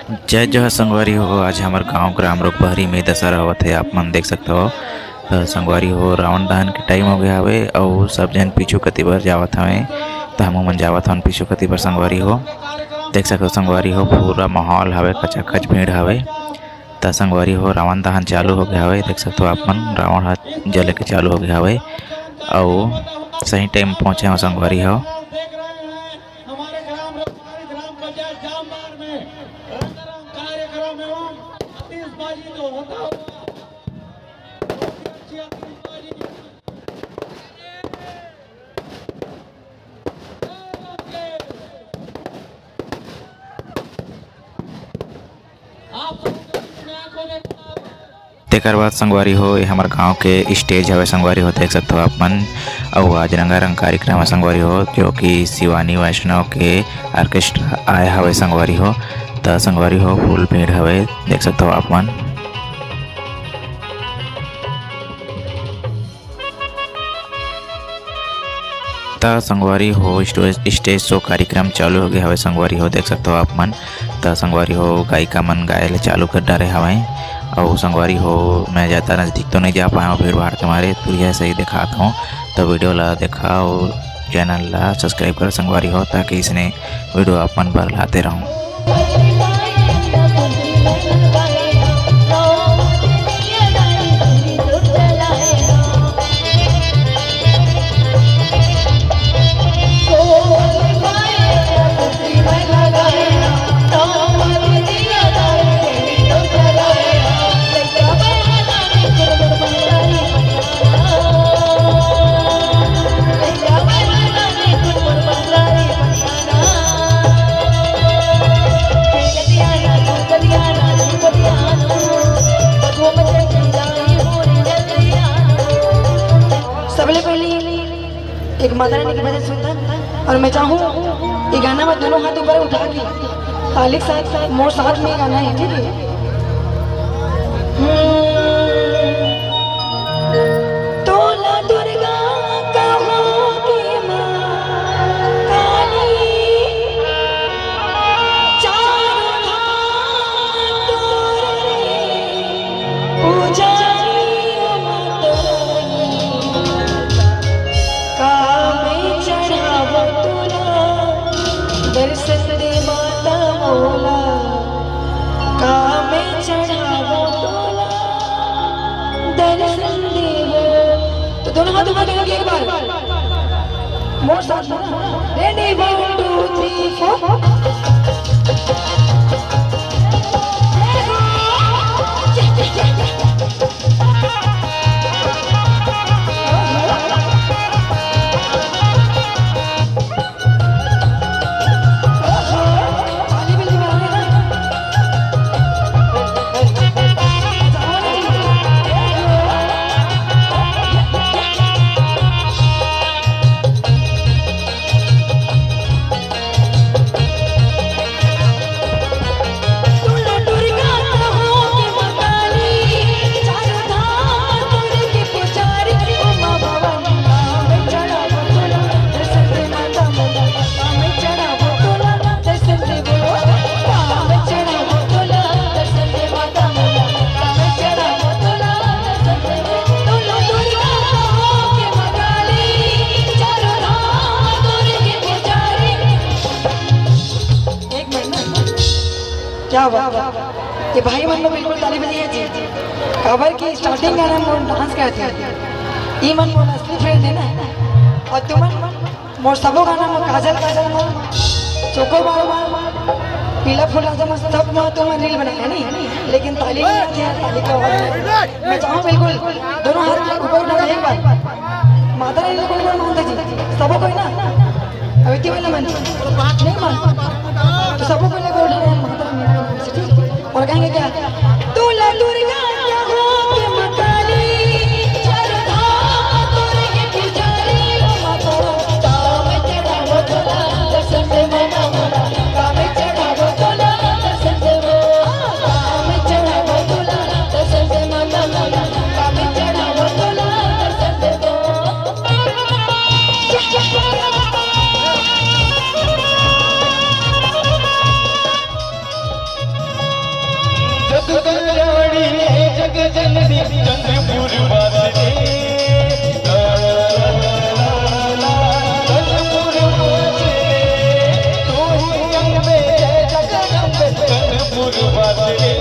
जय जय संगवारी हो। आज हमारे गांव ग्राम रोगबहरी में दशहरा होवत है। आप मन देख सकते हो। संगवारी हो रावण दहन के टाइम हो गया हवे और सब जन पीछू कति बर जावत हवे। तो हम मन जावत हन पीछू कति बर। संगवारी हो देख सकते हो। संगवारी हो पूरा माहौल हवे, कचाकच भीड़ हवे। तो संगवारी हो रावण दहन चालू हो गया हवे। देख सकते हो आप मन रावण ह जले के चालू हो गया हवे और सही टाइम पहुँचे हो। संगवारी हो तेकर बाद संगवारी हो ये हमारे गांव के स्टेज हवे। संगवारी हो देख सकते हो आप मन। और आज रंगारंग कार्यक्रम है संगवारी हो, जो कि शिवानी वैष्णव के ऑर्केस्ट्रा आए हवे। संगवारी हो तो संगवारी हो फुल भीड़ हवे, देख सकते हो आप मन। त संगवारी हो स्टेज शो कार्यक्रम चालू हो गया हवे। संगवारी हो देख सकते हो आप मन। त संगवारी हो गायिका मन गाये ले चालू कर डारे हवे। और संगवारी हो मैं ज़्यादा नज़दीक तो नहीं जा पाया हूँ भीड़ भाड़ के मारे, तो यह सही दिखाता हूँ। तो वीडियो ला देखा और चैनल ला सब्सक्राइब कर संगवारी हो, ताकि इसने वीडियो आप मन पर लाते रहूँ। एक माता रानी की भजन सुनता और मैं चाहूँ ये गाना मैं दोनों हाथ ऊपर उठा के ताली के साथ मोर साथ में गाना है, ठीक है। तोला दुर्गा कहो कि माँ काली, चारों धाम तोरे पुजारी माता दर्शन दे माता मोला, कामे चढ़ावो तोला दर्शन देवो। तो दोनों हाथ ऊपर करेंगे एक बार मोर साथ में। रेडी 1 2 3 4। क्या बात, ये भाई मन में बिल्कुल ताली बजाइए जी। कवर की स्टार्टिंग गाना मोर डांस करते हैं, ये मन मोर असली फ्रेंड है ना। और तुम मोर सबो गाना मोर काजल काजल मोर चोको बार बार पीला फूला जमा सब में तुम रील बनाया नहीं, लेकिन ताली नहीं आती है। ताली का आवाज मैं चाहूँ बिल्कुल दोनों हाथ ऊपर उठा एक बार। माता रानी को मानते जी सबो कोई ना अभी वाला मन नहीं मान, तो सबो को लेकर उठा माता रानी और कहेंगे क्या, तोला दुर्गा कहो कि माँ काली, चारों धाम तोरे के पुजारी माता, कामे चढ़ावो तोला दर्शन दे माता मोला, कामे चढ़ावो तोला दर्शन दे कामे चढ़ावो तोला दर्शन दे माता मोला, कामे चढ़ावो तोला दर्शन दे दो। कल्याणी जग जननी चंद्रपुर वासिनी चंद्रपुर वासिनी तू ही अम्बे जगदम्बे चंद्रपुर वासिनी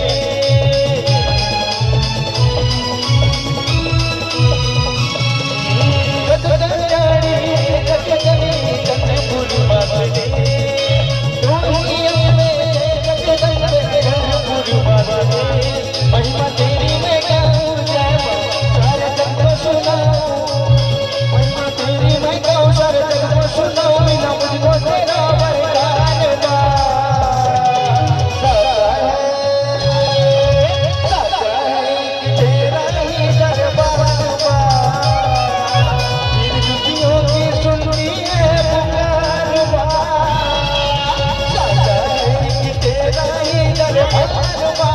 कल्याणी जग जननी चंद्रपुर वासिनी तू ही अम्बे जगदम्बे चंद्रपुर वासिनी महिमा तेरी मैं गाऊं जय मां सारे जग को सुनाऊं महिमा तेरी मैं गाऊं सारे जग को सुनाऊं बिना मुझको तेरा वरदान दा सदा है कि तेरा ही दरबार बा इन दुखियों की सुनती है पुकार बा सदा है कि तेरा ही दरबार बा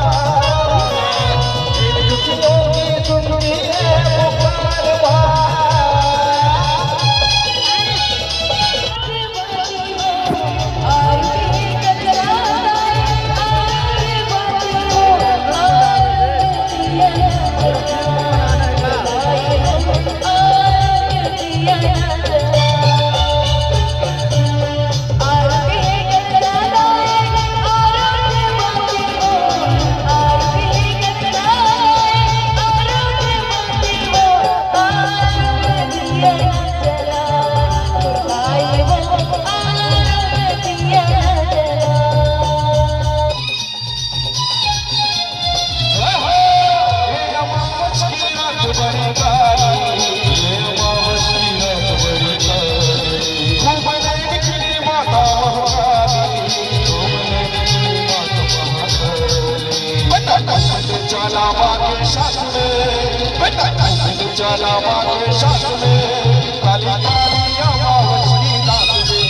चला मागे साथ में काली काली अमावस्या रात में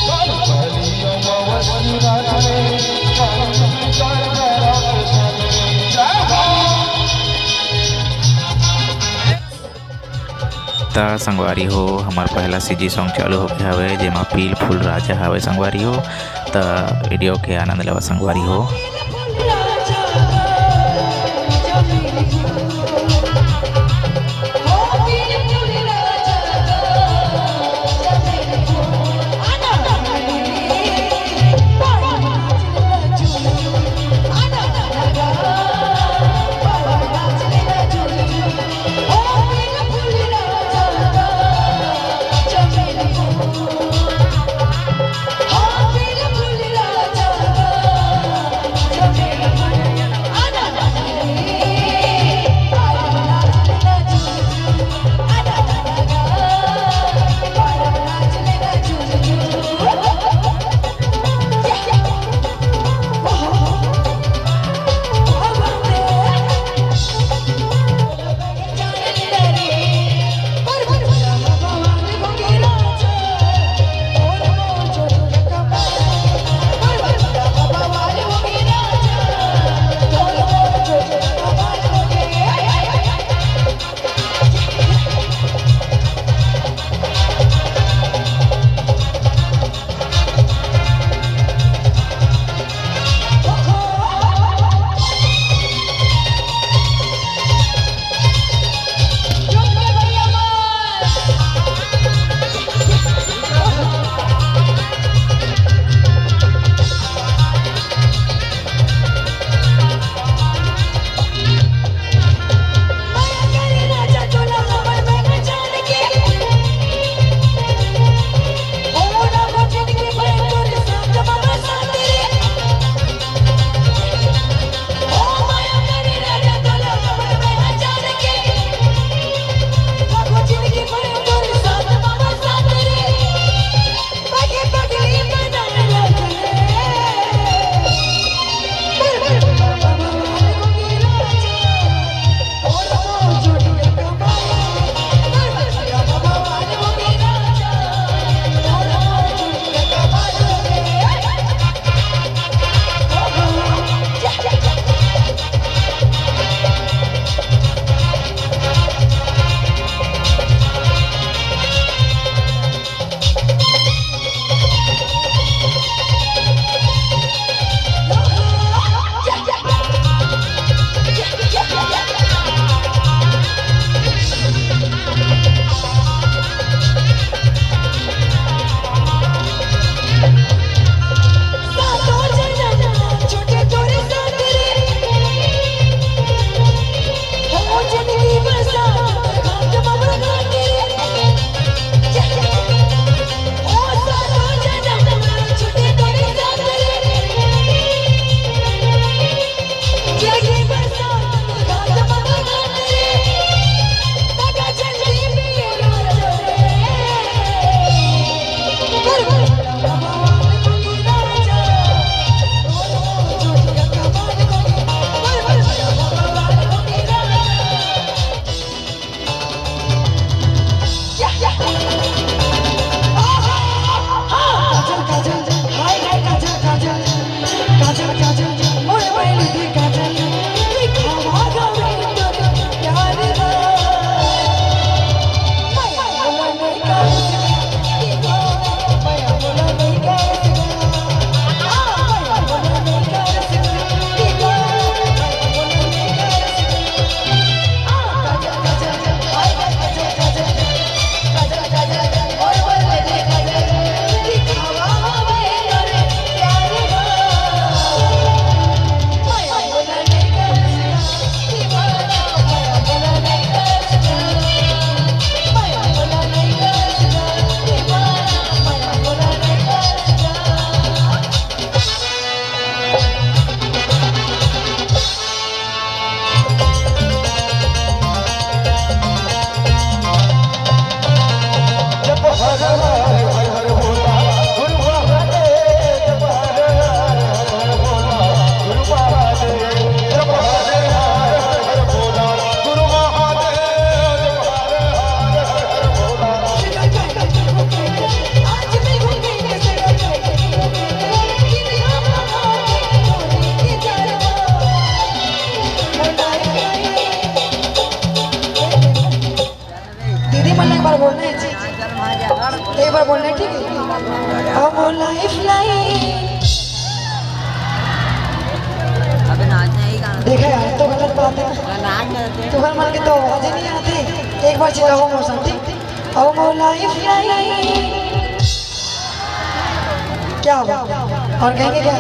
काली काली अमावस्या रात में काली काली रात के साथ में जय हो। त संगवारी हो हमार पहला सीजी सॉन्ग चालू हो गया हवे जेमा पील फूल राजा हवे संगवारी हो त वीडियो के आनंद लेवा संगवारी हो। More life line. अबे नाचना ही गाना देखा यार, तो गलत बात है ना। नाच करते तुम्हारे मन के तो आवाज ही नहीं आती। एक बार चिल्लाओ मोर साथी, ओ मोर लाइफ लाइन। क्या हुआ और कहेंगे क्या?